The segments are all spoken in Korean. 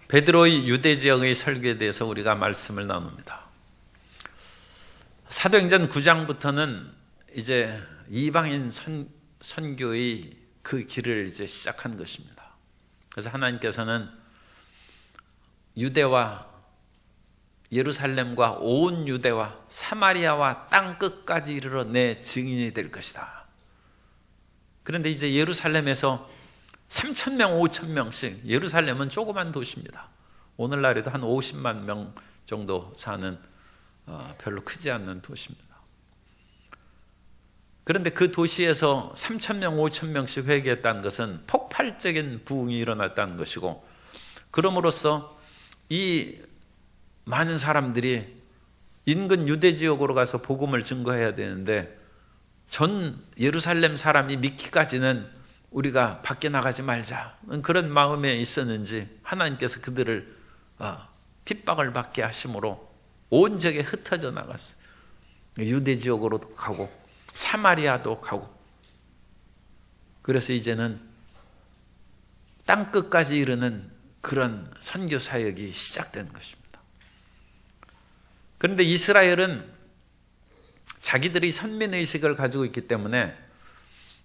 베드로의 유대 지역의 설교에 대해서 우리가 말씀을 나눕니다. 사도행전 9장부터는 이제 이방인 선교의 그 길을 이제 시작한 것입니다. 그래서 하나님께서는 유대와 예루살렘과 온 유대와 사마리아와 땅 끝까지 이르러 내 증인이 될 것이다. 그런데 이제 예루살렘에서 3,000명, 5,000명씩, 예루살렘은 조그만 도시입니다. 오늘날에도 한 50만 명 정도 사는 별로 크지 않는 도시입니다. 그런데 그 도시에서 3,000명, 5,000명씩 회개했다는 것은 폭발적인 부흥이 일어났다는 것이고, 그럼으로써 이 많은 사람들이 인근 유대 지역으로 가서 복음을 증거해야 되는데 전 예루살렘 사람이 믿기까지는 우리가 밖에 나가지 말자는 그런 마음에 있었는지 하나님께서 그들을 핍박을 받게 하심으로 온 지역에 흩어져 나갔어요. 유대 지역으로도 가고 사마리아도 가고, 그래서 이제는 땅 끝까지 이르는 그런 선교 사역이 시작된 것입니다. 그런데 이스라엘은 자기들이 선민의식을 가지고 있기 때문에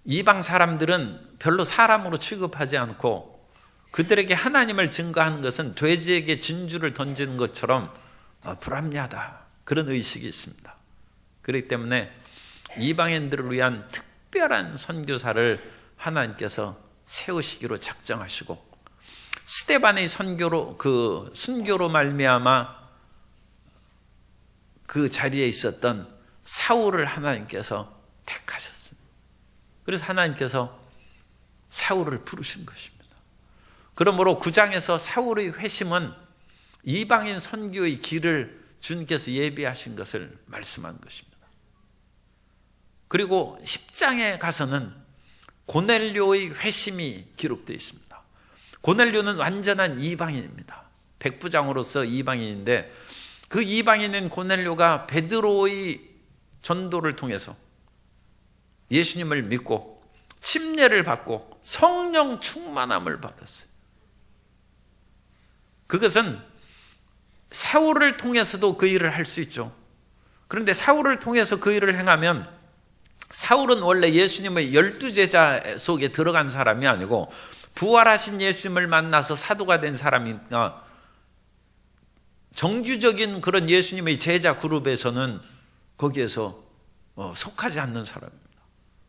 이방 사람들은 별로 사람으로 취급하지 않고 그들에게 하나님을 증거하는 것은 돼지에게 진주를 던지는 것처럼 불합리하다, 그런 의식이 있습니다. 그렇기 때문에 이방인들을 위한 특별한 선교사를 하나님께서 세우시기로 작정하시고, 스데반의 순교로 말미암아 그 자리에 있었던 사울을 하나님께서 택하셨어요. 그래서 하나님께서 사울을 부르신 것입니다. 그러므로 9장에서 사울의 회심은 이방인 선교의 길을 주님께서 예비하신 것을 말씀한 것입니다. 그리고 10장에 가서는 고넬료의 회심이 기록되어 있습니다. 고넬료는 완전한 이방인입니다. 백부장으로서 이방인인데, 그 이방인인 고넬료가 베드로의 전도를 통해서 예수님을 믿고 침례를 받고 성령 충만함을 받았어요. 그것은 사울을 통해서도 그 일을 할 수 있죠. 그런데 사울을 통해서 그 일을 행하면, 사울은 원래 예수님의 12제자 속에 들어간 사람이 아니고 부활하신 예수님을 만나서 사도가 된 사람이니까 정규적인 그런 예수님의 제자 그룹에서는 거기에서 속하지 않는 사람입니다.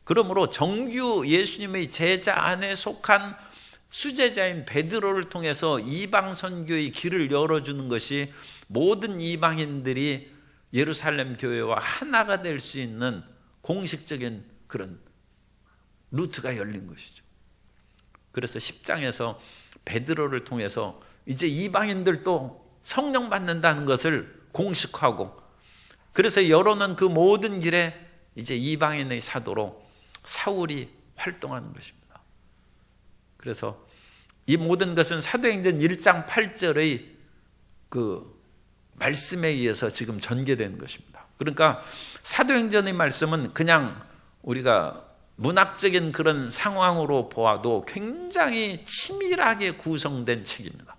그러므로 정규 예수님의 제자 안에 속한 수제자인 베드로를 통해서 이방 선교의 길을 열어주는 것이 모든 이방인들이 예루살렘 교회와 하나가 될 수 있는 공식적인 그런 루트가 열린 것이죠. 그래서 10장에서 베드로를 통해서 이제 이방인들도 성령 받는다는 것을 공식화하고, 그래서 열어놓은 그 모든 길에 이제 이방인의 사도로 사울이 활동하는 것입니다. 그래서 이 모든 것은 사도행전 1장 8절의 그 말씀에 의해서 지금 전개되는 것입니다. 그러니까 사도행전의 말씀은 그냥 우리가 문학적인 그런 상황으로 보아도 굉장히 치밀하게 구성된 책입니다.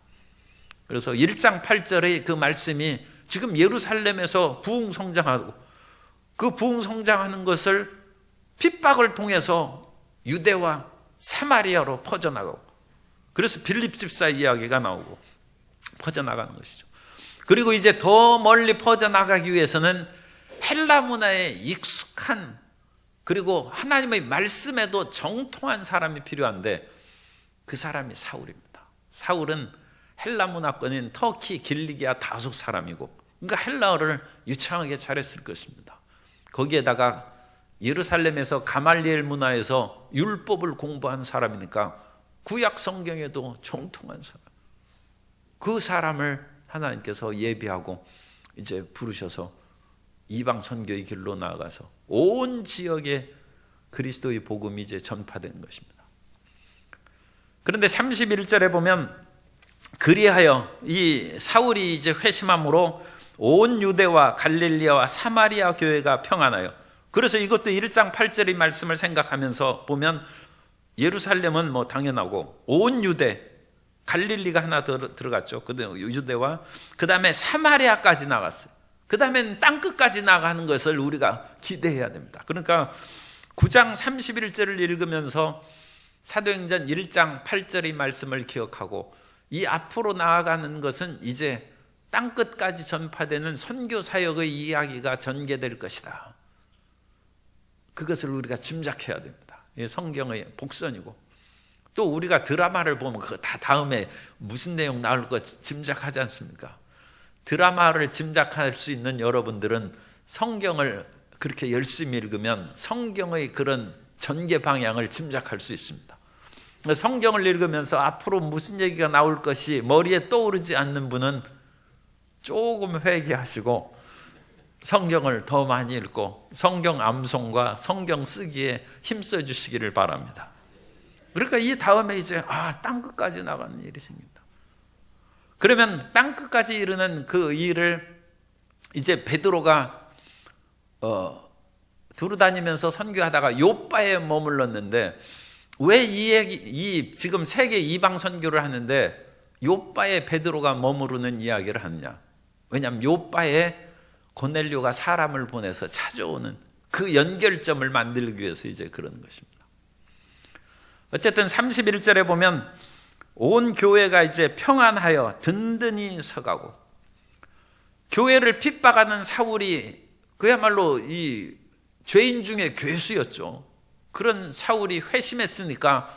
그래서 1장 8절의 그 말씀이 지금 예루살렘에서 부흥성장하고, 그 부흥성장하는 것을 핍박을 통해서 유대와 사마리아로 퍼져나가고, 그래서 빌립 집사 이야기가 나오고 퍼져나가는 것이죠. 그리고 이제 더 멀리 퍼져나가기 위해서는 헬라 문화에 익숙한, 그리고 하나님의 말씀에도 정통한 사람이 필요한데 그 사람이 사울입니다. 사울은 헬라 문화권인 터키, 길리기아 다속 사람이고, 그러니까 헬라어를 유창하게 잘했을 것입니다. 거기에다가 예루살렘에서 가말리엘 문화에서 율법을 공부한 사람이니까 구약 성경에도 정통한 사람, 그 사람을 하나님께서 예비하고 이제 부르셔서 이방 선교의 길로 나아가서 온 지역에 그리스도의 복음이 이제 전파되는 것입니다. 그런데 31절에 보면, 그리하여 이 사울이 이제 회심함으로 온 유대와 갈릴리아와 사마리아 교회가 평안하여, 그래서 이것도 1장 8절의 말씀을 생각하면서 보면 예루살렘은 뭐 당연하고 온 유대, 갈릴리가 하나 들어갔죠. 유대와 그 다음에 사마리아까지 나갔어요. 그 다음엔 땅끝까지 나가는 것을 우리가 기대해야 됩니다. 그러니까 9장 31절을 읽으면서 사도행전 1장 8절의 말씀을 기억하고 이 앞으로 나아가는 것은 이제 땅끝까지 전파되는 선교 사역의 이야기가 전개될 것이다. 그것을 우리가 짐작해야 됩니다. 이게 성경의 복선이고, 또 우리가 드라마를 보면 그거 다 다음에 무슨 내용 나올 거 짐작하지 않습니까? 드라마를 짐작할 수 있는 여러분들은 성경을 그렇게 열심히 읽으면 성경의 그런 전개 방향을 짐작할 수 있습니다. 성경을 읽으면서 앞으로 무슨 얘기가 나올 것이 머리에 떠오르지 않는 분은 조금 회개하시고 성경을 더 많이 읽고 성경 암송과 성경 쓰기에 힘써 주시기를 바랍니다. 그러니까 이 다음에 이제 땅끝까지 나가는 일이 생긴다. 그러면 땅끝까지 이르는 그 일을 이제 베드로가 두루 다니면서 선교하다가 요빠에 머물렀는데, 왜 이 지금 세계 이방 선교를 하는데 요빠에 베드로가 머무르는 이야기를 하느냐? 왜냐하면 요빠에 고넬료가 사람을 보내서 찾아오는 그 연결점을 만들기 위해서 이제 그런 것입니다. 어쨌든 31절에 보면 온 교회가 이제 평안하여 든든히 서가고, 교회를 핍박하는 사울이 그야말로 이 죄인 중에 괴수였죠. 그런 사울이 회심했으니까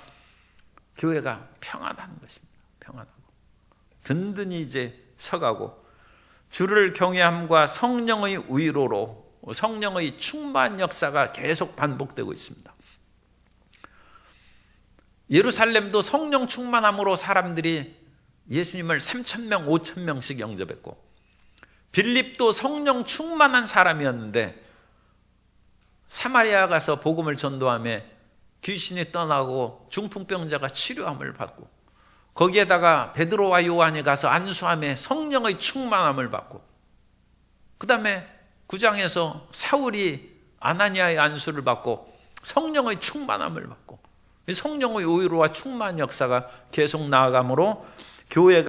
교회가 평안한 것입니다. 평안하고 든든히 이제 서가고, 주를 경외함과 성령의 위로로 성령의 충만 역사가 계속 반복되고 있습니다. 예루살렘도 성령 충만함으로 사람들이 예수님을 3,000명, 5,000명씩 영접했고, 빌립도 성령 충만한 사람이었는데 사마리아 가서 복음을 전도하며 귀신이 떠나고 중풍병자가 치료함을 받고, 거기에다가 베드로와 요한이 가서 안수하며 성령의 충만함을 받고, 그 다음에 9장에서 사울이 아나니아의 안수를 받고 성령의 충만함을 받고, 성령의 오유로와 충만 역사가 계속 나아가므로 교회가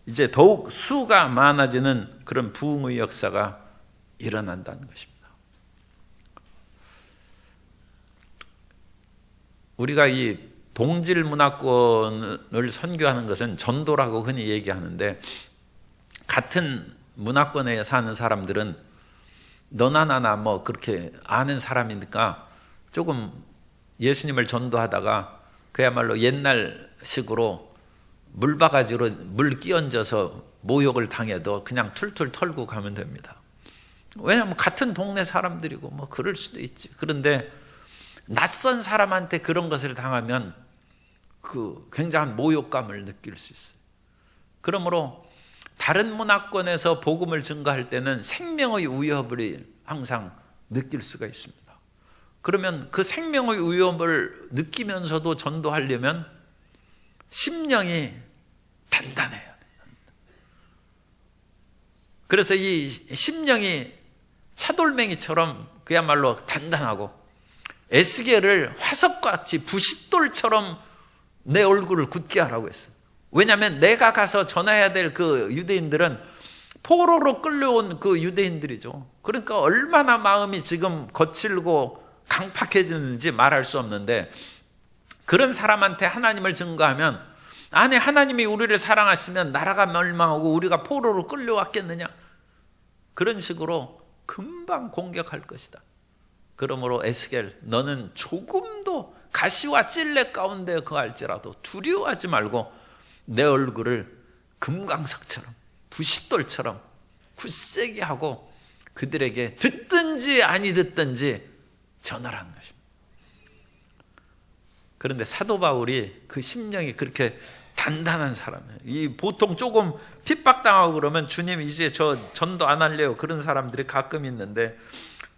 이제 더욱 수가 많아지는 그런 부흥의 역사가 일어난다는 것입니다. 우리가 이 동질 문화권을 선교하는 것은 전도라고 흔히 얘기하는데, 같은 문화권에 사는 사람들은 너나 나나 뭐 그렇게 아는 사람이니까 조금 예수님을 전도하다가 그야말로 옛날식으로 물바가지로 물 끼얹어서 모욕을 당해도 그냥 툴툴 털고 가면 됩니다. 왜냐하면 같은 동네 사람들이고 뭐 그럴 수도 있지. 그런데 낯선 사람한테 그런 것을 당하면 그 굉장한 모욕감을 느낄 수 있어요. 그러므로 다른 문화권에서 복음을 증거할 때는 생명의 위협을 항상 느낄 수가 있습니다. 그러면 그 생명의 위협을 느끼면서도 전도하려면 심령이 단단해야 됩니다. 그래서 이 심령이 차돌맹이처럼 그야말로 단단하고, 에스겔을 화석같이 부싯돌처럼 내 얼굴을 굳게 하라고 했어요. 왜냐하면 내가 가서 전해야 될 그 유대인들은 포로로 끌려온 그 유대인들이죠. 그러니까 얼마나 마음이 지금 거칠고 강팍해지는지 말할 수 없는데, 그런 사람한테 하나님을 증거하면, 아니 하나님이 우리를 사랑하시면 나라가 멸망하고 우리가 포로로 끌려왔겠느냐, 그런 식으로 금방 공격할 것이다. 그러므로 에스겔, 너는 조금도 가시와 찔레 가운데 거할지라도 두려워하지 말고 내 얼굴을 금강석처럼 부싯돌처럼 굳세게 하고 그들에게 듣든지 아니 듣든지 전하라는 것입니다. 그런데 사도 바울이 그 심령이 그렇게 단단한 사람이에요. 이 보통 조금 핍박당하고 그러면 주님 이제 저 전도 안 할래요, 그런 사람들이 가끔 있는데,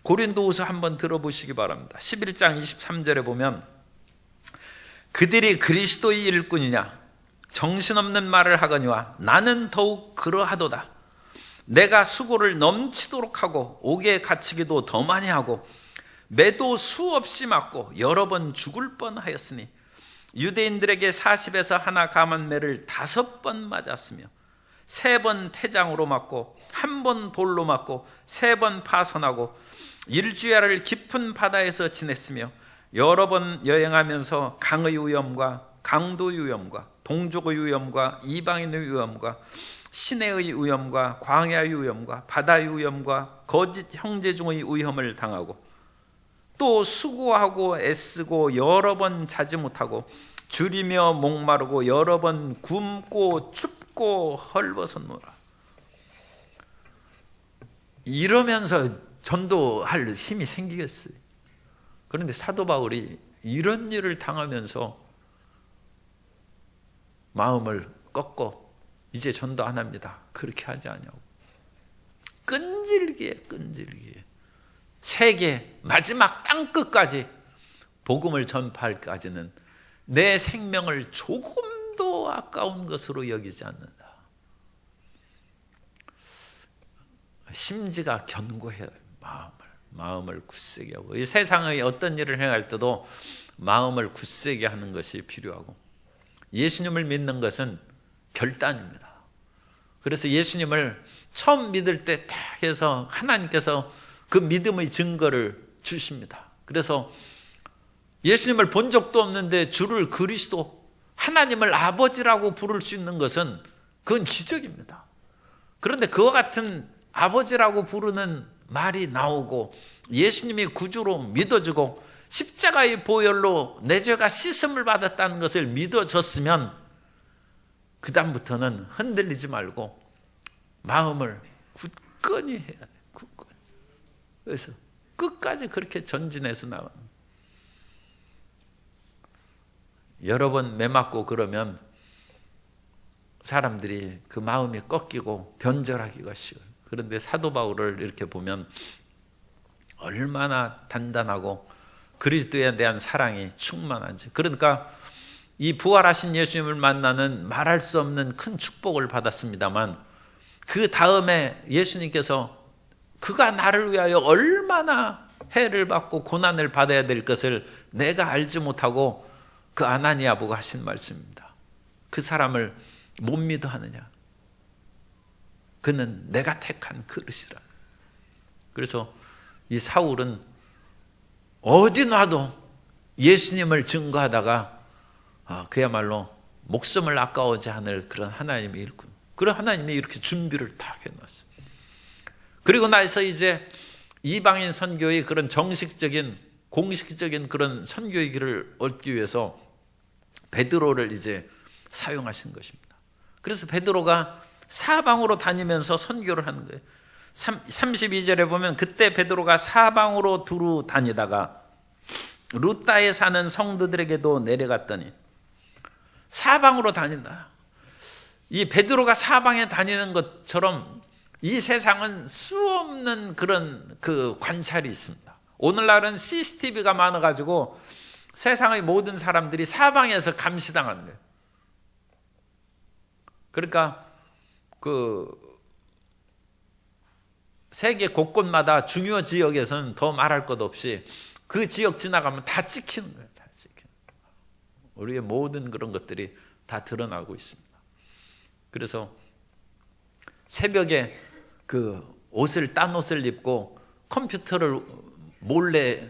고린도후서 한번 들어보시기 바랍니다. 11장 23절에 보면, 그들이 그리스도의 일꾼이냐 정신없는 말을 하거니와 나는 더욱 그러하도다. 내가 수고를 넘치도록 하고 옥에 갇히기도 더 많이 하고 매도 수없이 맞고 여러 번 죽을 뻔하였으니 유대인들에게 40에서 하나 감한 매를 5번 맞았으며 3번 태장으로 맞고 1번 돌로 맞고 3번 파선하고 일주야를 깊은 바다에서 지냈으며 여러 번 여행하면서 강의 위험과 강도의 위험과 동족의 위험과 이방인의 위험과 시내의 위험과 광야의 위험과 바다의 위험과 거짓 형제 중의 위험을 당하고 또 수고하고 애쓰고 여러 번 자지 못하고 줄이며 목마르고 여러 번 굶고 춥고 헐벗었노라. 이러면서 전도할 힘이 생기겠어요. 그런데 사도 바울이 이런 일을 당하면서 마음을 꺾고 이제 전도 안 합니다. 그렇게 하지 않냐고. 끈질기게 세계 마지막 땅끝까지 복음을 전파할까지는 내 생명을 조금도 아까운 것으로 여기지 않는다. 심지가 견고해야 돼. 마음을 굳세게 하고, 이 세상의 어떤 일을 행할 때도 마음을 굳세게 하는 것이 필요하고, 예수님을 믿는 것은 결단입니다. 그래서 예수님을 처음 믿을 때 딱 해서 하나님께서 그 믿음의 증거를 주십니다. 그래서 예수님을 본 적도 없는데 주를 그리스도, 하나님을 아버지라고 부를 수 있는 것은 그건 기적입니다. 그런데 그와 같은 아버지라고 부르는 말이 나오고 예수님이 구주로 믿어지고 십자가의 보혈로 내 죄가 씻음을 받았다는 것을 믿어졌으면 그 다음부터는 흔들리지 말고 마음을 굳건히 해야 돼. 굳건히. 그래서 끝까지 그렇게 전진해서 나가는. 여러 번 매맞고 그러면 사람들이 그 마음이 꺾이고 변절하기가 쉬워요. 그런데 사도 바울을 이렇게 보면 얼마나 단단하고 그리스도에 대한 사랑이 충만한지. 그러니까 이 부활하신 예수님을 만나는 말할 수 없는 큰 축복을 받았습니다만, 그 다음에 예수님께서 그가 나를 위하여 얼마나 해를 받고 고난을 받아야 될 것을 내가 알지 못하고 그 아나니아 보고 하신 말씀입니다. 그 사람을 못 믿어 하느냐? 그는 내가 택한 그릇이라. 그래서 이 사울은 어디 놔도 예수님을 증거하다가 그야말로 목숨을 아까워하지 않을 그런 하나님의 일꾼, 그런 하나님이 이렇게 준비를 다 해놨어요. 그리고 나서 이제 이방인 선교의 그런 정식적인 공식적인 그런 선교의 길을 얻기 위해서 베드로를 이제 사용하신 것입니다. 그래서 베드로가 사방으로 다니면서 선교를 하는 거예요. 32절에 보면 그때 베드로가 사방으로 두루 다니다가 루따에 사는 성도들에게도 내려갔더니, 사방으로 다닌다. 이 베드로가 사방에 다니는 것처럼 이 세상은 수없는 그런 그 관찰이 있습니다. 오늘날은 CCTV가 많아가지고 세상의 모든 사람들이 사방에서 감시당하는 거예요. 그러니까 그 세계 곳곳마다 중요 지역에서는 더 말할 것 없이 그 지역 지나가면 다 찍히는 거예요. 다 찍히는 거예요. 우리의 모든 그런 것들이 다 드러나고 있습니다. 그래서 새벽에 그 옷을, 딴 옷을 입고 컴퓨터를 몰래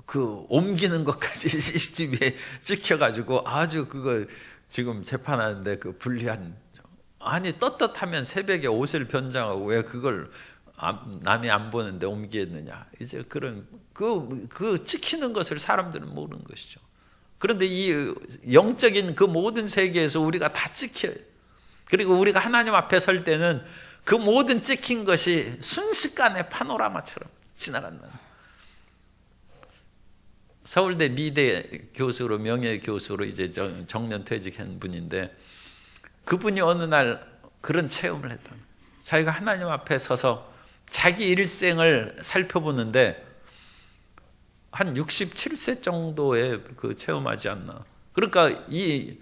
그 옮기는 것까지 CCTV에 찍혀가지고 아주 그거 지금 재판하는데 그 불리한. 아니, 떳떳하면 새벽에 옷을 변장하고 왜 그걸 남이 안 보는데 옮기겠느냐. 이제 그런 그 찍히는 것을 사람들은 모르는 것이죠. 그런데 이 영적인 그 모든 세계에서 우리가 다 찍혀요. 그리고 우리가 하나님 앞에 설 때는 그 모든 찍힌 것이 순식간에 파노라마처럼 지나간다. 서울대 미대 교수로, 명예 교수로 이제 정년 퇴직한 분인데, 그분이 어느 날 그런 체험을 했다. 자기가 하나님 앞에 서서 자기 일생을 살펴보는데 한 67세 정도의 그 체험하지 않나. 그러니까 이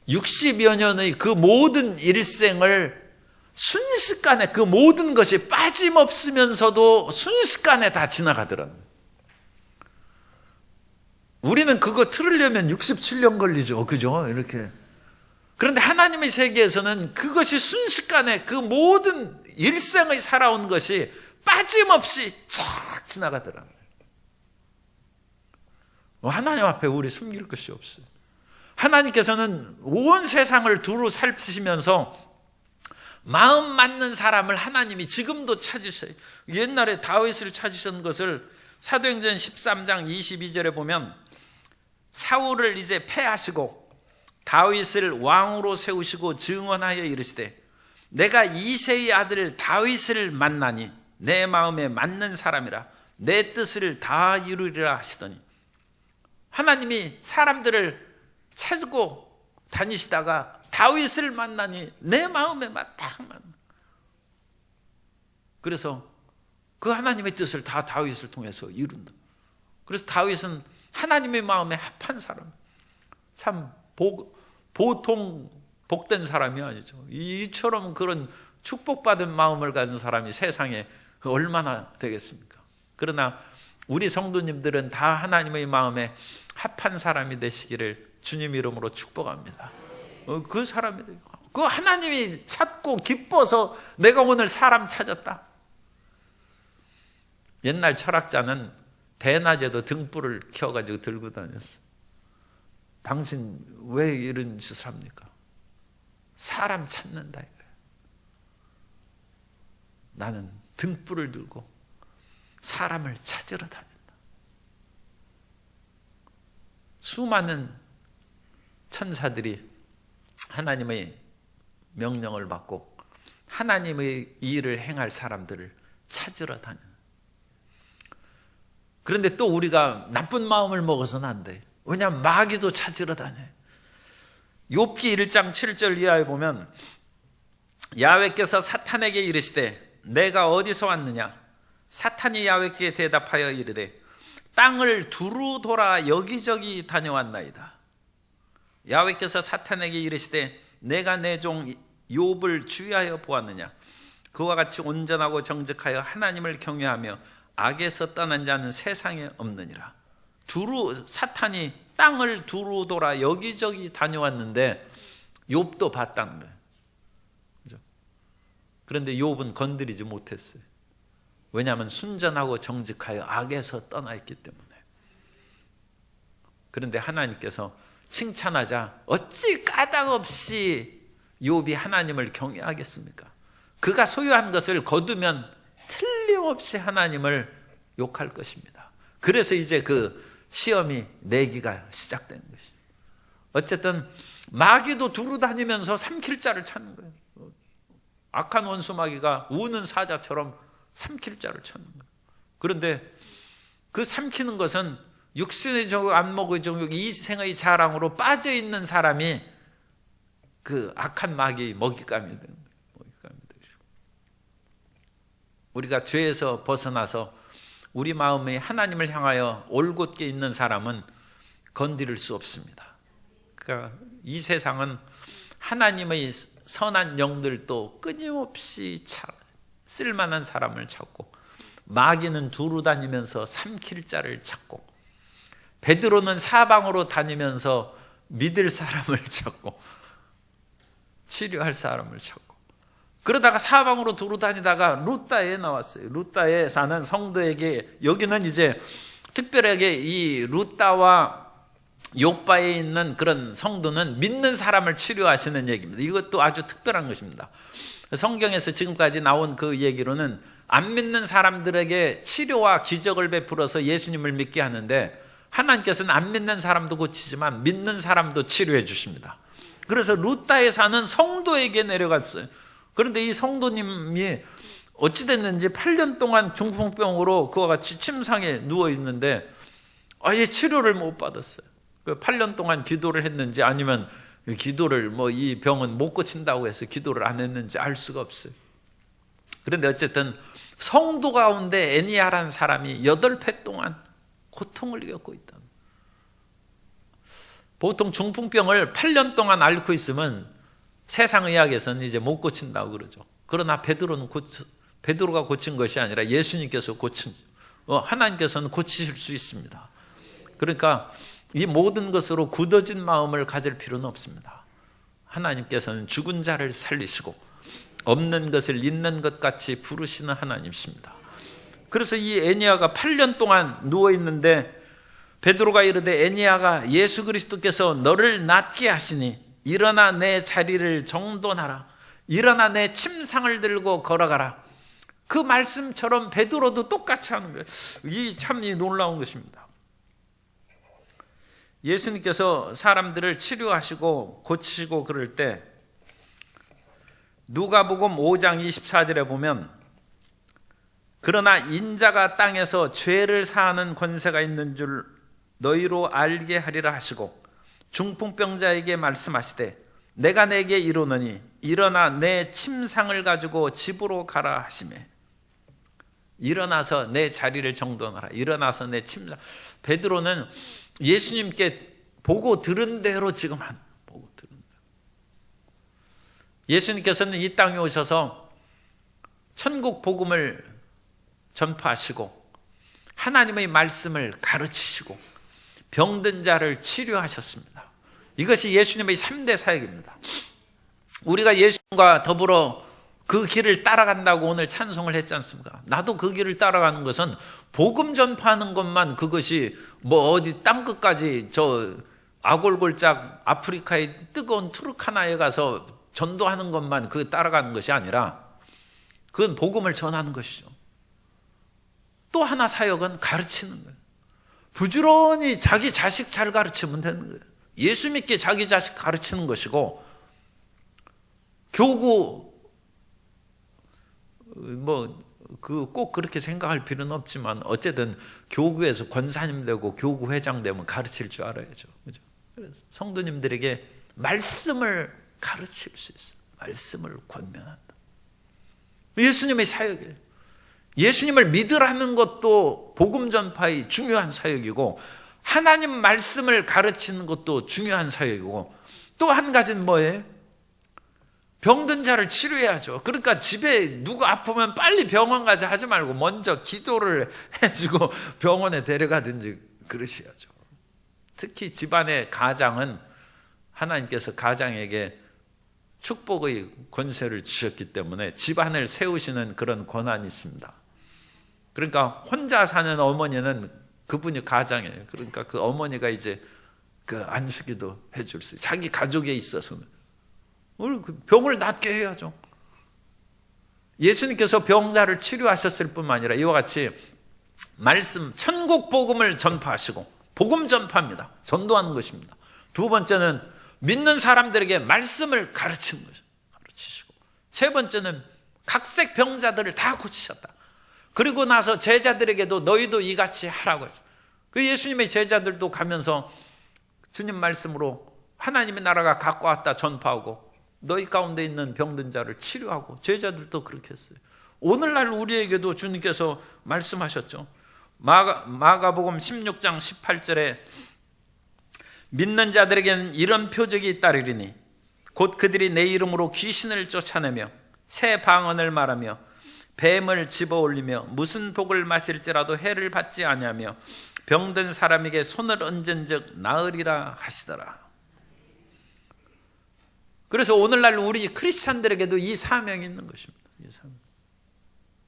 60여 년의 그 모든 일생을 순식간에 그 모든 것이 빠짐없으면서도 순식간에 다 지나가더라고요. 우리는 그거 틀으려면 67년 걸리죠. 그죠? 이렇게. 그런데 하나님의 세계에서는 그것이 순식간에 그 모든 일생의 살아온 것이 빠짐없이 쫙 지나가더라고요. 하나님 앞에 우리 숨길 것이 없어요. 하나님께서는 온 세상을 두루 살피시면서 마음 맞는 사람을 하나님이 지금도 찾으셔요. 옛날에 다윗을 찾으신 것을 사도행전 13장 22절에 보면 사울을 이제 패하시고 다윗을 왕으로 세우시고 증언하여 이르시되 내가 이새의 아들 다윗을 만나니 내 마음에 맞는 사람이라 내 뜻을 다 이루리라 하시더니 하나님이 사람들을 찾고 다니시다가 다윗을 만나니 내 마음에 맞다. 그래서 그 하나님의 뜻을 다 다윗을 통해서 이룬다. 그래서 다윗은 하나님의 마음에 합한 사람. 참 보통 복된 사람이 아니죠. 이처럼 그런 축복받은 마음을 가진 사람이 세상에 얼마나 되겠습니까? 그러나 우리 성도님들은 다 하나님의 마음에 합한 사람이 되시기를 주님 이름으로 축복합니다. 그 사람이 되고 그 하나님이 찾고 기뻐서 내가 오늘 사람 찾았다. 옛날 철학자는 대낮에도 등불을 켜가지고 들고 다녔어. 당신 왜 이런 짓을 합니까? 사람 찾는다 이거예요. 나는 등불을 들고 사람을 찾으러 다닌다. 수많은 천사들이 하나님의 명령을 받고 하나님의 일을 행할 사람들을 찾으러 다니는. 그런데 또 우리가 나쁜 마음을 먹어서는 안 돼. 왜냐하면 마귀도 찾으러 다녀요. 욥기 1장 7절 이하에 보면 야훼께서 사탄에게 이르시되 내가 어디서 왔느냐? 사탄이 야훼께 대답하여 이르되 땅을 두루 돌아 여기저기 다녀왔나이다. 야훼께서 사탄에게 이르시되 내가 내 종 욥을 주의하여 보았느냐? 그와 같이 온전하고 정직하여 하나님을 경외하며 악에서 떠난 자는 세상에 없느니라. 사탄이 땅을 두루 돌아 여기저기 다녀왔는데 욥도 봤다는 거예요. 그죠? 그런데 욥은 건드리지 못했어요. 왜냐하면 순전하고 정직하여 악에서 떠나 있기 때문에. 그런데 하나님께서 칭찬하자 어찌 까닭없이 욥이 하나님을 경외하겠습니까? 그가 소유한 것을 거두면 틀림없이 하나님을 욕할 것입니다. 그래서 이제 그 시험이 내기가 시작된 것이죠. 어쨌든 마귀도 두루 다니면서 삼킬 자를 찾는 거예요. 악한 원수 마귀가 우는 사자처럼 삼킬 자를 찾는 거예요. 그런데 그 삼키는 것은 육신의 정욕, 안목의 정욕, 이생의 자랑으로 빠져있는 사람이 그 악한 마귀의 먹잇감이 되는 거예요. 먹잇감이 되죠. 우리가 죄에서 벗어나서 우리 마음에 하나님을 향하여 올곧게 있는 사람은 건드릴 수 없습니다. 그러니까 이 세상은 하나님의 선한 영들도 끊임없이 쓸만한 사람을 찾고 마귀는 두루 다니면서 삼킬 자를 찾고 베드로는 사방으로 다니면서 믿을 사람을 찾고 치료할 사람을 찾고 그러다가 사방으로 두루 다니다가 루다에 나왔어요. 루다에 사는 성도에게 여기는 이제 특별하게 이 루다와 욥바에 있는 그런 성도는 믿는 사람을 치료하시는 얘기입니다. 이것도 아주 특별한 것입니다. 성경에서 지금까지 나온 그 얘기로는 안 믿는 사람들에게 치료와 기적을 베풀어서 예수님을 믿게 하는데 하나님께서는 안 믿는 사람도 고치지만 믿는 사람도 치료해 주십니다. 그래서 루다에 사는 성도에게 내려갔어요. 그런데 이 성도님이 어찌됐는지 8년 동안 중풍병으로 그와 같이 침상에 누워 있는데 아예 치료를 못 받았어요. 8년 동안 기도를 했는지 아니면 기도를 이 병은 못 고친다고 해서 기도를 안 했는지 알 수가 없어요. 그런데 어쨌든 성도 가운데 애니아라는 사람이 8회 동안 고통을 겪고 있다. 보통 중풍병을 8년 동안 앓고 있으면 세상 의학에서는 이제 못 고친다고 그러죠. 그러나 베드로가 고친 것이 아니라 예수님께서 고친, 하나님께서는 고치실 수 있습니다. 그러니까 이 모든 것으로 굳어진 마음을 가질 필요는 없습니다. 하나님께서는 죽은 자를 살리시고 없는 것을 있는 것 같이 부르시는 하나님이십니다. 그래서 이 에니야가 8년 동안 누워있는데 베드로가 이르되 에니야가 예수 그리스도께서 너를 낫게 하시니 일어나 내 자리를 정돈하라. 일어나 내 침상을 들고 걸어가라. 그 말씀처럼 베드로도 똑같이 하는 거예요. 이 참 놀라운 것입니다. 예수님께서 사람들을 치료하시고 고치시고 그럴 때 누가복음 5장 24절에 보면 그러나 인자가 땅에서 죄를 사하는 권세가 있는 줄 너희로 알게 하리라 하시고 중풍병자에게 말씀하시되 내가 내게 이르노니 일어나 내 침상을 가지고 집으로 가라 하시매. 일어나서 내 자리를 정돈하라. 일어나서 내 침상. 베드로는 예수님께 보고 들은 대로 지금 보고 들은 대로. 예수님께서는 이 땅에 오셔서 천국 복음을 전파하시고 하나님의 말씀을 가르치시고 병든 자를 치료하셨습니다. 이것이 예수님의 3대 사역입니다. 우리가 예수님과 더불어 그 길을 따라간다고 오늘 찬송을 했지 않습니까? 나도 그 길을 따라가는 것은 복음 전파하는 것만 그것이 뭐 어디 땅끝까지 저 아골골짝 아프리카의 뜨거운 투르카나에 가서 전도하는 것만 그 따라가는 것이 아니라 그건 복음을 전하는 것이죠. 또 하나 사역은 가르치는 거예요. 부지런히 자기 자식 잘 가르치면 되는 거예요. 예수 믿게 자기 자식 가르치는 것이고 교구 꼭 그렇게 생각할 필요는 없지만 어쨌든 교구에서 권사님 되고 교구 회장 되면 가르칠 줄 알아야죠. 그죠? 그래서 성도님들에게 말씀을 가르칠 수 있어요. 말씀을 권면한다. 예수님의 사역이에요. 예수님을 믿으라는 것도 복음 전파의 중요한 사역이고 하나님 말씀을 가르치는 것도 중요한 사역이고 또 한 가지는 뭐예요? 병든 자를 치료해야죠. 그러니까 집에 누가 아프면 빨리 병원 가자 하지 말고 먼저 기도를 해주고 병원에 데려가든지 그러셔야죠. 특히 집안의 가장은 하나님께서 가장에게 축복의 권세를 주셨기 때문에 집안을 세우시는 그런 권한이 있습니다. 그러니까 혼자 사는 어머니는 그분이 가장이에요. 그러니까 그 어머니가 이제 그 안수기도 해줄 수 있어요. 자기 가족에 있어서는. 병을 낫게 해야죠. 예수님께서 병자를 치료하셨을 뿐만 아니라 이와 같이 말씀, 천국 복음을 전파하시고 복음 전파입니다. 전도하는 것입니다. 두 번째는 믿는 사람들에게 말씀을 가르치는 것이죠. 가르치시고 세 번째는 각색 병자들을 다 고치셨다. 그리고 나서 제자들에게도 너희도 이같이 하라고 했어요. 그 예수님의 제자들도 가면서 주님 말씀으로 하나님의 나라가 갖고 왔다 전파하고 너희 가운데 있는 병든 자를 치료하고 제자들도 그렇게 했어요. 오늘날 우리에게도 주님께서 말씀하셨죠. 마가복음 16장 18절에 믿는 자들에게는 이런 표적이 잇따르리니 곧 그들이 내 이름으로 귀신을 쫓아내며 새 방언을 말하며 뱀을 집어올리며 무슨 독을 마실지라도 해를 받지 아니하며 병든 사람에게 손을 얹은즉 나으리라 하시더라. 그래서 오늘날 우리 크리스찬들에게도 이 사명이 있는 것입니다. 이 사명.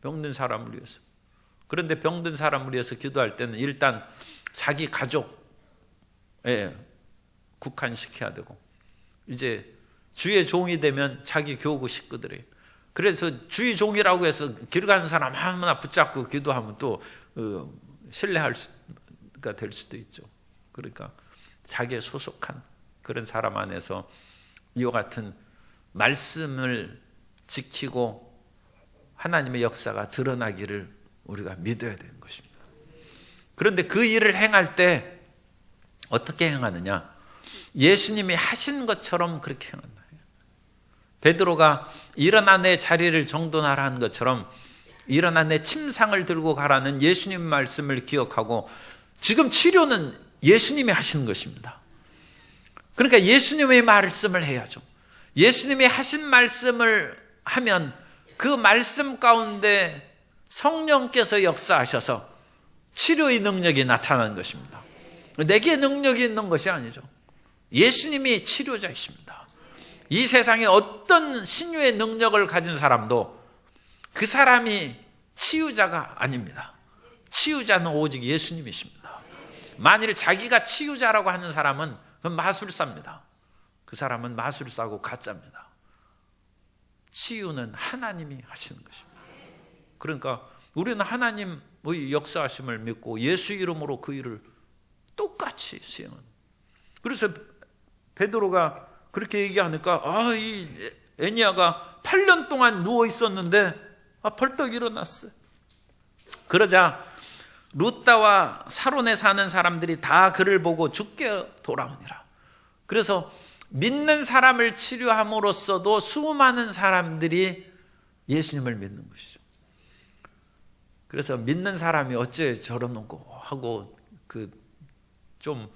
병든 사람을 위해서. 그런데 병든 사람을 위해서 기도할 때는 일단 자기 가족에 국한시켜야 되고 이제 주의 종이 되면 자기 교구 식구들이에요. 그래서 주의 종이라고 해서 길 가는 사람 하나 붙잡고 기도하면 또 신뢰할 수가 될 수도 있죠. 그러니까 자기의 소속한 그런 사람 안에서 이와 같은 말씀을 지키고 하나님의 역사가 드러나기를 우리가 믿어야 되는 것입니다. 그런데 그 일을 행할 때 어떻게 행하느냐? 예수님이 하신 것처럼 그렇게 행한다. 베드로가 일어나 내 자리를 정돈하라 한 것처럼 일어나 내 침상을 들고 가라는 예수님 말씀을 기억하고 지금 치료는 예수님이 하시는 것입니다. 그러니까 예수님의 말씀을 해야죠. 예수님이 하신 말씀을 하면 그 말씀 가운데 성령께서 역사하셔서 치료의 능력이 나타나는 것입니다. 내게 능력이 있는 것이 아니죠. 예수님이 치료자이십니다. 이 세상에 어떤 신유의 능력을 가진 사람도 그 사람이 치유자가 아닙니다. 치유자는 오직 예수님이십니다. 만일 자기가 치유자라고 하는 사람은 그건 마술사입니다. 그 사람은 마술사고 가짜입니다. 치유는 하나님이 하시는 것입니다. 그러니까 우리는 하나님의 역사하심을 믿고 예수 이름으로 그 일을 똑같이 수행하는. 그래서 베드로가 그렇게 얘기하니까 이 애니야가 8년 동안 누워 있었는데 벌떡 일어났어요. 그러자 루다와 사론에 사는 사람들이 다 그를 보고 죽게 돌아오니라. 그래서 믿는 사람을 치료함으로써도 수많은 사람들이 예수님을 믿는 것이죠. 그래서 믿는 사람이 어째 저러는고 하고 좀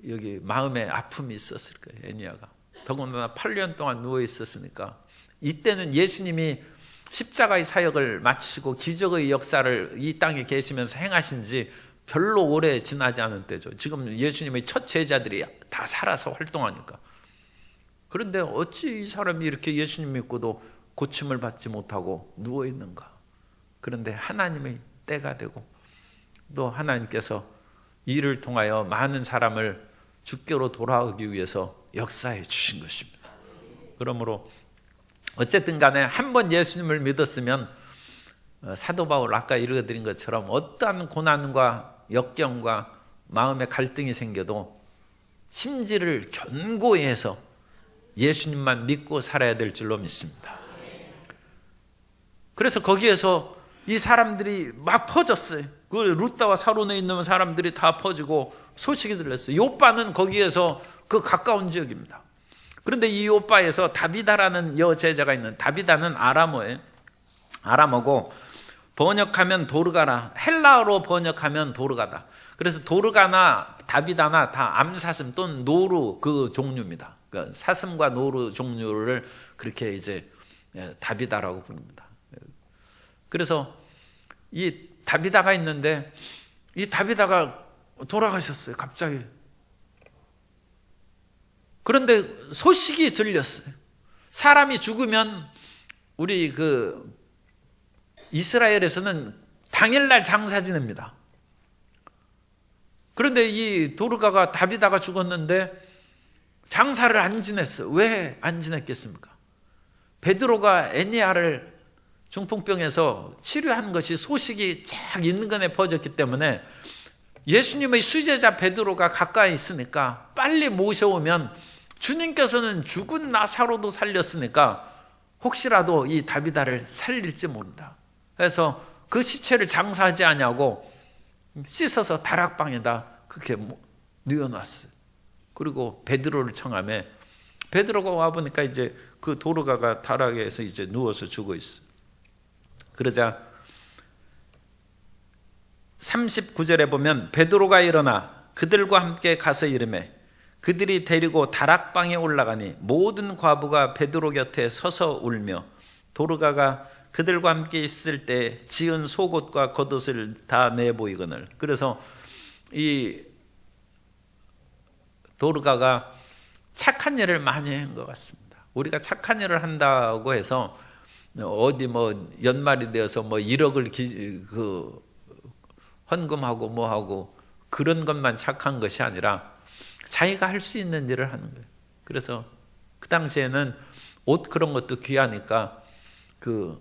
여기 마음에 아픔이 있었을 거예요. 애니야가 더군다나 8년 동안 누워 있었으니까. 이때는 예수님이 십자가의 사역을 마치고 기적의 역사를 이 땅에 계시면서 행하신 지 별로 오래 지나지 않은 때죠. 지금 예수님의 첫 제자들이 다 살아서 활동하니까. 그런데 어찌 이 사람이 이렇게 예수님 믿고도 고침을 받지 못하고 누워 있는가? 그런데 하나님의 때가 되고 또 하나님께서 이를 통하여 많은 사람을 주께로 돌아오기 위해서 역사해 주신 것입니다. 그러므로 어쨌든 간에 한번 예수님을 믿었으면 사도 바울 아까 읽어드린 것처럼 어떠한 고난과 역경과 마음의 갈등이 생겨도 심지를 견고히 해서 예수님만 믿고 살아야 될 줄로 믿습니다. 그래서 거기에서 이 사람들이 막 퍼졌어요. 그 루다와 사론에 있는 사람들이 다 퍼지고 소식이 들렸어요. 요빠는 거기에서 그 가까운 지역입니다. 그런데 이 요빠에서 다비다라는 여제자가 있는, 다비다는 아람어예요. 아람어고 번역하면 도르가나, 헬라어로 번역하면 도르가다. 그래서 도르가나 다비다나 다 암사슴 또는 노루 그 종류입니다. 그러니까 사슴과 노루 종류를 그렇게 이제 다비다라고 부릅니다. 그래서 이 다비다가 있는데 이 다비다가 돌아가셨어요. 갑자기. 그런데 소식이 들렸어요. 사람이 죽으면 우리 이스라엘에서는 당일날 장사 지냅니다. 그런데 이 도르가가 다비다가 죽었는데 장사를 안 지냈어요. 왜 안 지냈겠습니까? 베드로가 애니야를 중풍병에서 치료한 것이 소식이 쫙 인근에 퍼졌기 때문에 예수님의 수제자 베드로가 가까이 있으니까 빨리 모셔오면 주님께서는 죽은 나사로도 살렸으니까 혹시라도 이 다비다를 살릴지 모른다. 그래서 그 시체를 장사하지 않냐고 씻어서 다락방에다 그렇게 뉘어놨어요. 그리고 베드로를 청하며 베드로가 와보니까 이제 그 도르가가 다락에서 이제 누워서 죽어 있어요. 그러자 39절에 보면 베드로가 일어나 그들과 함께 가서 이르매 그들이 데리고 다락방에 올라가니 모든 과부가 베드로 곁에 서서 울며 도르가가 그들과 함께 있을 때 지은 속옷과 겉옷을 다 내보이거늘. 그래서 이 도르가가 착한 일을 많이 한 것 같습니다. 우리가 착한 일을 한다고 해서 어디 연말이 되어서 1억을 헌금하고 뭐하고 그런 것만 착한 것이 아니라 자기가 할 수 있는 일을 하는 거예요. 그래서 그 당시에는 옷 그런 것도 귀하니까 그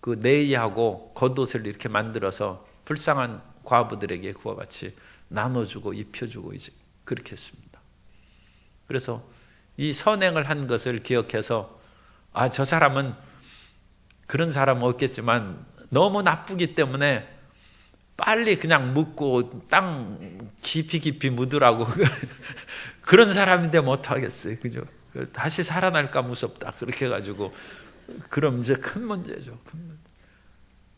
네이하고 겉옷을 이렇게 만들어서 불쌍한 과부들에게 그와 같이 나눠주고 입혀주고 이제 그렇게 했습니다. 그래서 이 선행을 한 것을 기억해서 저 사람은 그런 사람은 없겠지만 너무 나쁘기 때문에 빨리 그냥 묻고 땅 깊이 묻으라고 그런 사람인데 뭐 어떡하겠어요. 그죠? 다시 살아날까 무섭다. 그렇게 해가지고 그럼 이제 큰 문제죠. 큰 문제.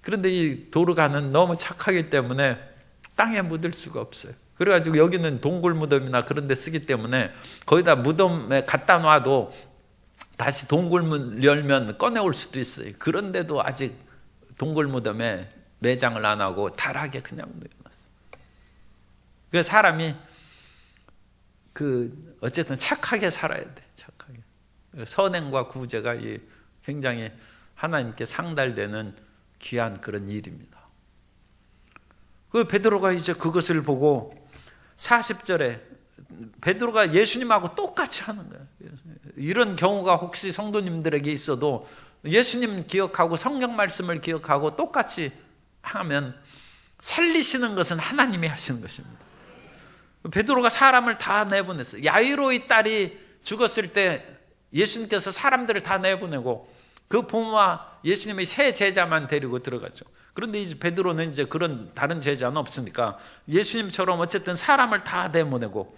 그런데 이 도르가는 너무 착하기 때문에 땅에 묻을 수가 없어요. 그래가지고 여기는 동굴 무덤이나 그런 데 쓰기 때문에 거기다 무덤에 갖다 놔도 다시 동굴문 열면 꺼내올 수도 있어요. 그런데도 아직 동굴 무덤에 매장을 안 하고 다락에 그냥 넣어놨어요. 그 사람이 어쨌든 착하게 살아야 돼. 착하게. 선행과 구제가 굉장히 하나님께 상달되는 귀한 그런 일입니다. 그 베드로가 이제 그것을 보고 40절에 베드로가 예수님하고 똑같이 하는 거예요. 이런 경우가 혹시 성도님들에게 있어도 예수님 기억하고 성경 말씀을 기억하고 똑같이 하면 살리시는 것은 하나님이 하시는 것입니다. 베드로가 사람을 다 내보냈어요. 야이로의 딸이 죽었을 때 예수님께서 사람들을 다 내보내고 그 부모와 예수님의 세 제자만 데리고 들어갔죠. 그런데 이제 베드로는 이제 그런 다른 제자는 없으니까 예수님처럼 어쨌든 사람을 다 내보내고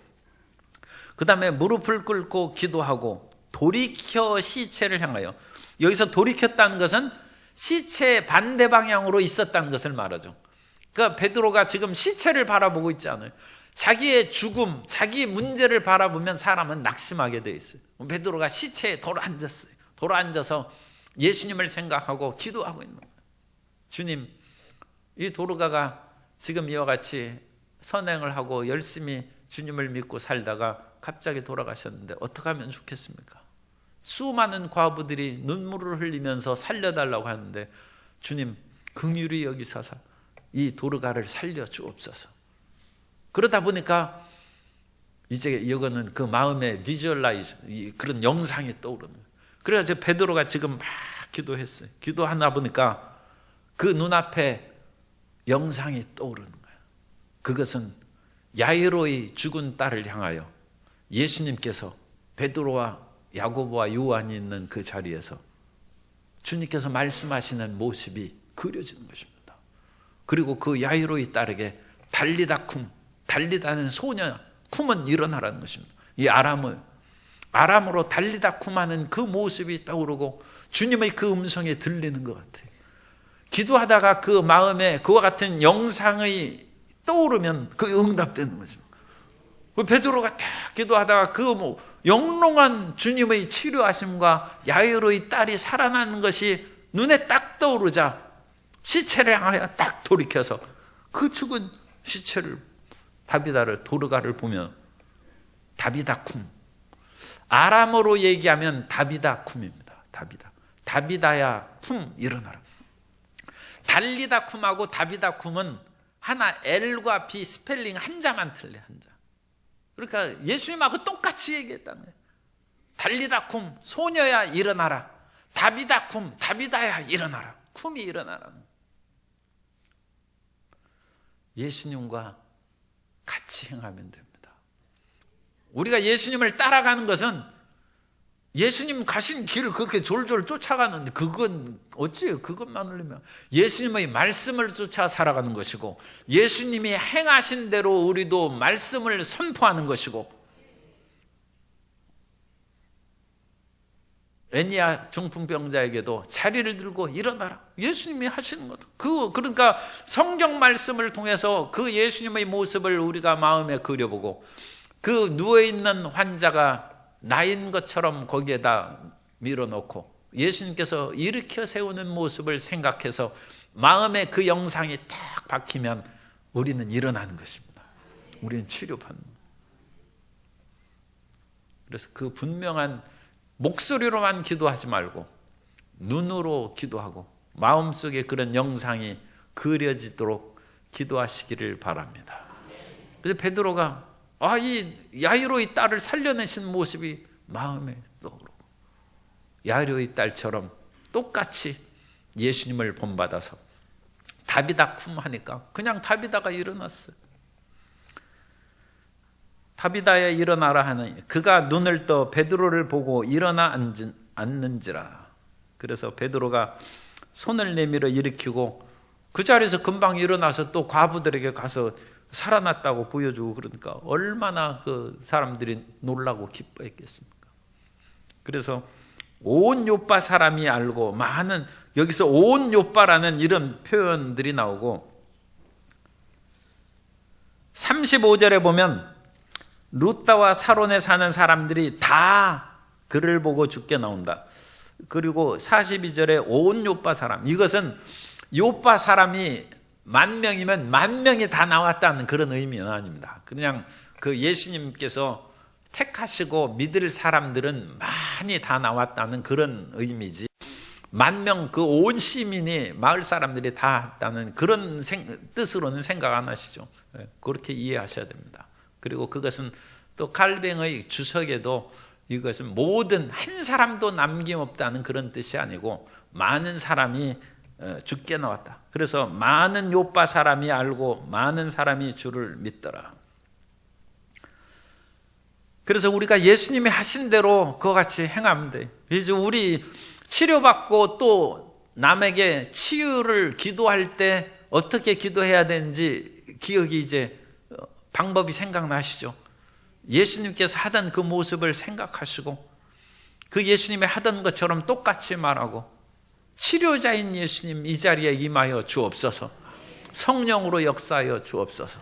그 다음에 무릎을 꿇고 기도하고 돌이켜 시체를 향하여, 여기서 돌이켰다는 것은 시체의 반대 방향으로 있었다는 것을 말하죠. 그러니까 베드로가 지금 시체를 바라보고 있지 않아요. 자기의 죽음, 자기 문제를 바라보면 사람은 낙심하게 돼 있어요. 베드로가 시체에 돌아앉았어요. 돌아앉아서 예수님을 생각하고 기도하고 있는 거예요. 주님, 이 도르가가 지금 이와 같이 선행을 하고 열심히 주님을 믿고 살다가 갑자기 돌아가셨는데 어떻게 하면 좋겠습니까? 수많은 과부들이 눈물을 흘리면서 살려달라고 하는데 주님, 긍휼히 여기소서 이 도르가를 살려주옵소서. 그러다 보니까 이제 이거는 그 마음에 비주얼라이즈, 그런 영상이 떠오르는 거예요. 그래서 베드로가 지금 막 기도했어요. 기도하다 보니까 그 눈앞에 영상이 떠오르는 거예요. 그것은 야이로의 죽은 딸을 향하여 예수님께서 베드로와 야고보와 요한이 있는 그 자리에서 주님께서 말씀하시는 모습이 그려지는 것입니다. 그리고 그 야이로의 딸에게 달리다 쿰, 달리다는 소녀, 쿰은 일어나라는 것입니다. 이 아람으로 달리다 쿰하는 그 모습이 떠오르고 주님의 그 음성이 들리는 것 같아요. 기도하다가 그 마음에 그와 같은 영상이 떠오르면 그 응답되는 것입니다. 베드로가 딱 기도하다가 그 영롱한 주님의 치료하심과 야이로의 딸이 살아나는 것이 눈에 딱 떠오르자 시체를 향하여 딱 돌이켜서 그 죽은 시체를 도르가를 보면 다비다 쿰, 아람어로 얘기하면 다비다 쿰입니다. 다비다야 쿰, 일어나라. 달리다 쿰하고 다비다 쿰은 하나 L과 B 스펠링 한자만 틀려, 한자. 그러니까 예수님하고 똑같이 얘기했다는 거예요. 달리다 쿰, 소녀야 일어나라. 다비다 쿰, 다비다야 일어나라. 쿰이 일어나라는 거예요. 예수님과 같이 행하면 됩니다. 우리가 예수님을 따라가는 것은 예수님 가신 길을 그렇게 졸졸 쫓아가는데 그건 어찌요? 그것만 흘리면 예수님의 말씀을 쫓아 살아가는 것이고 예수님이 행하신 대로 우리도 말씀을 선포하는 것이고 애니아 중풍병자에게도 자리를 들고 일어나라. 예수님이 하시는 것. 그러니까 성경 말씀을 통해서 그 예수님의 모습을 우리가 마음에 그려보고 그 누워있는 환자가 나인 것처럼 거기에다 밀어놓고 예수님께서 일으켜 세우는 모습을 생각해서 마음에 그 영상이 딱 박히면 우리는 일어나는 것입니다. 우리는 치료받는 거예요. 그래서 그 분명한 목소리로만 기도하지 말고 눈으로 기도하고 마음속에 그런 영상이 그려지도록 기도하시기를 바랍니다. 그래서 베드로가 이 야이로의 딸을 살려내신 모습이 마음에 떠오르고 야이로의 딸처럼 똑같이 예수님을 본받아서 다비다 쿰 하니까 그냥 다비다가 일어났어요. 다비다야 일어나라 하니 그가 눈을 떠 베드로를 보고 일어나 앉는지라. 그래서 베드로가 손을 내밀어 일으키고 그 자리에서 금방 일어나서 또 과부들에게 가서 살아났다고 보여주고 그러니까 얼마나 그 사람들이 놀라고 기뻐했겠습니까? 그래서 온 요파 사람이 알고 많은, 여기서 온 요파라는 이런 표현들이 나오고 35절에 보면 루따와 사론에 사는 사람들이 다 그를 보고 죽게 나온다. 그리고 42절에 온 요파 사람, 이것은 요파 사람이 10,000명이면 10,000명이 다 나왔다는 그런 의미는 아닙니다. 그냥 그 예수님께서 택하시고 믿을 사람들은 많이 다 나왔다는 그런 의미지, 10,000명 그 온 시민이 마을 사람들이 다 했다는 그런 뜻으로는 생각 안 하시죠. 그렇게 이해하셔야 됩니다. 그리고 그것은 또 갈뱅의 주석에도 이것은 모든 한 사람도 남김없다는 그런 뜻이 아니고 많은 사람이 죽게 나왔다. 그래서 많은 요파 사람이 알고 많은 사람이 주를 믿더라. 그래서 우리가 예수님이 하신 대로 그와 같이 행하면 돼. 이제 우리 치료받고 또 남에게 치유를 기도할 때 어떻게 기도해야 되는지 기억이 이제 방법이 생각나시죠? 예수님께서 하던 그 모습을 생각하시고 그 예수님이 하던 것처럼 똑같이 말하고, 치료자인 예수님 이 자리에 임하여 주옵소서, 성령으로 역사하여 주옵소서.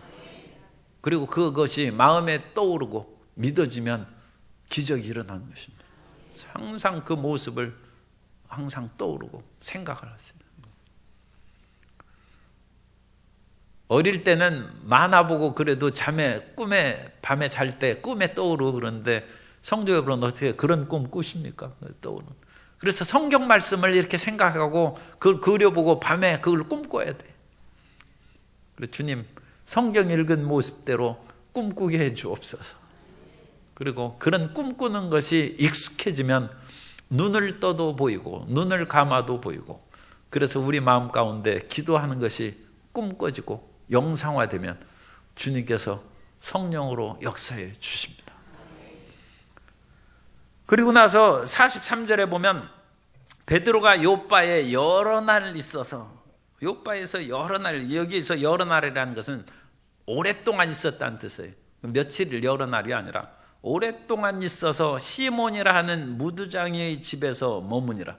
그리고 그것이 마음에 떠오르고 믿어지면 기적이 일어나는 것입니다. 항상 그 모습을 항상 떠오르고 생각을 하세요. 어릴 때는 만화 보고 그래도 밤에 잘 때 꿈에 떠오르고 그러는데, 성도 여러분 어떻게 그런 꿈 꾸십니까? 떠오르는. 그래서 성경 말씀을 이렇게 생각하고 그걸 그려보고 밤에 그걸 꿈꿔야 돼. 그래서 주님, 성경 읽은 모습대로 꿈꾸게 해 주옵소서. 그리고 그런 꿈꾸는 것이 익숙해지면 눈을 떠도 보이고 눈을 감아도 보이고, 그래서 우리 마음 가운데 기도하는 것이 꿈꿔지고 영상화되면 주님께서 성령으로 역사해 주십니다. 그리고 나서 43절에 보면 베드로가 요빠에 여러 날 있어서, 요빠에서 여러 날, 여기에서 여러 날이라는 것은 오랫동안 있었다는 뜻이에요. 며칠 여러 날이 아니라 오랫동안 있어서 시몬이라 하는 무두장의 집에서 머무니라.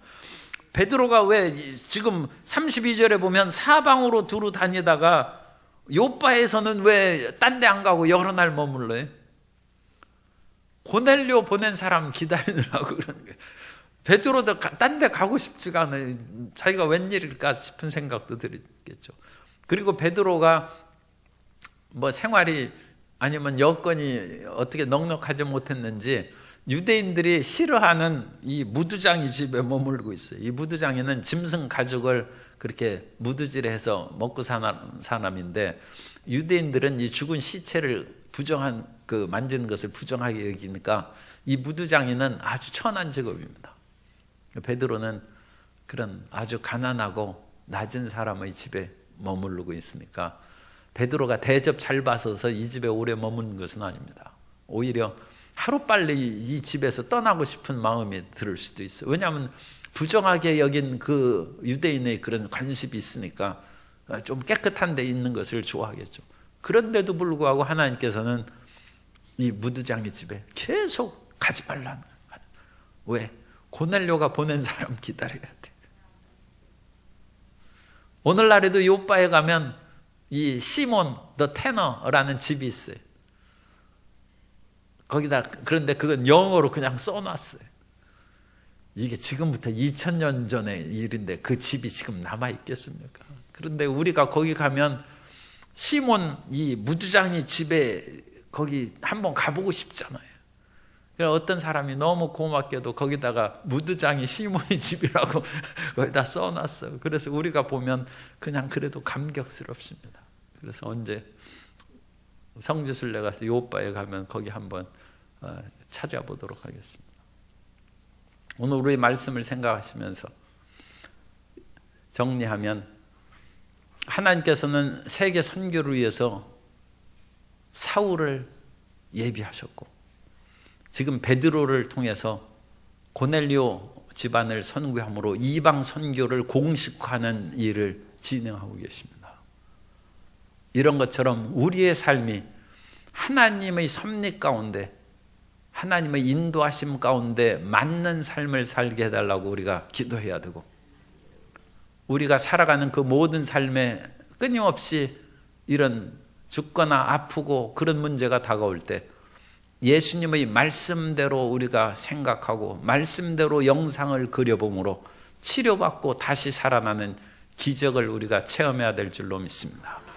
베드로가 왜 지금 32절에 보면 사방으로 두루 다니다가 요빠에서는 왜 딴 데 안 가고 여러 날 머물러요? 고넬료 보낸 사람 기다리느라고 그러는 거예요. 베드로도 딴 데 가고 싶지가 않아요. 자기가 웬일일까 싶은 생각도 들겠죠. 그리고 베드로가 뭐 생활이 아니면 여건이 어떻게 넉넉하지 못했는지 유대인들이 싫어하는 이 무두장이 집에 머물고 있어요. 이 무두장이는 짐승 가죽을 그렇게 무두질해서 먹고 사는 사람인데, 유대인들은 이 죽은 시체를 부정한 그 만지는 것을 부정하게 여기니까 이 무두장이는 아주 천한 직업입니다. 베드로는 그런 아주 가난하고 낮은 사람의 집에 머무르고 있으니까 베드로가 대접 잘 받아서 이 집에 오래 머무는 것은 아닙니다. 오히려 하루빨리 이 집에서 떠나고 싶은 마음이 들 수도 있어요. 왜냐하면 부정하게 여긴 그 유대인의 그런 관습이 있으니까 좀 깨끗한 데 있는 것을 좋아하겠죠. 그런데도 불구하고 하나님께서는 이 무두장의 집에 계속 가지 말라는 거예요. 왜? 고넬료가 보낸 사람 기다려야 돼. 오늘날에도 요빠에 가면 이 시몬 더 테너라는 집이 있어요. 거기다, 그런데 그건 영어로 그냥 써놨어요. 이게 지금부터 2000년 전의 일인데 그 집이 지금 남아있겠습니까? 그런데 우리가 거기 가면 시몬 이 무두장이 집에 거기 한번 가보고 싶잖아요. 그래서 어떤 사람이 너무 고맙게도 거기다가 무두장이 시몬의 집이라고 거기다 써놨어요. 그래서 우리가 보면 그냥 그래도 감격스럽습니다. 그래서 언제 성지순례 가서 요빠에 가면 거기 한번 찾아보도록 하겠습니다. 오늘 우리 말씀을 생각하시면서 정리하면, 하나님께서는 세계 선교를 위해서 사울을 예비하셨고, 지금 베드로를 통해서 고넬료 집안을 선구함으로 이방 선교를 공식화하는 일을 진행하고 계십니다. 이런 것처럼 우리의 삶이 하나님의 섭리 가운데, 하나님의 인도하심 가운데 맞는 삶을 살게 해달라고 우리가 기도해야 되고, 우리가 살아가는 그 모든 삶에 끊임없이 이런 죽거나 아프고 그런 문제가 다가올 때 예수님의 말씀대로 우리가 생각하고 말씀대로 영상을 그려봄으로 치료받고 다시 살아나는 기적을 우리가 체험해야 될 줄로 믿습니다.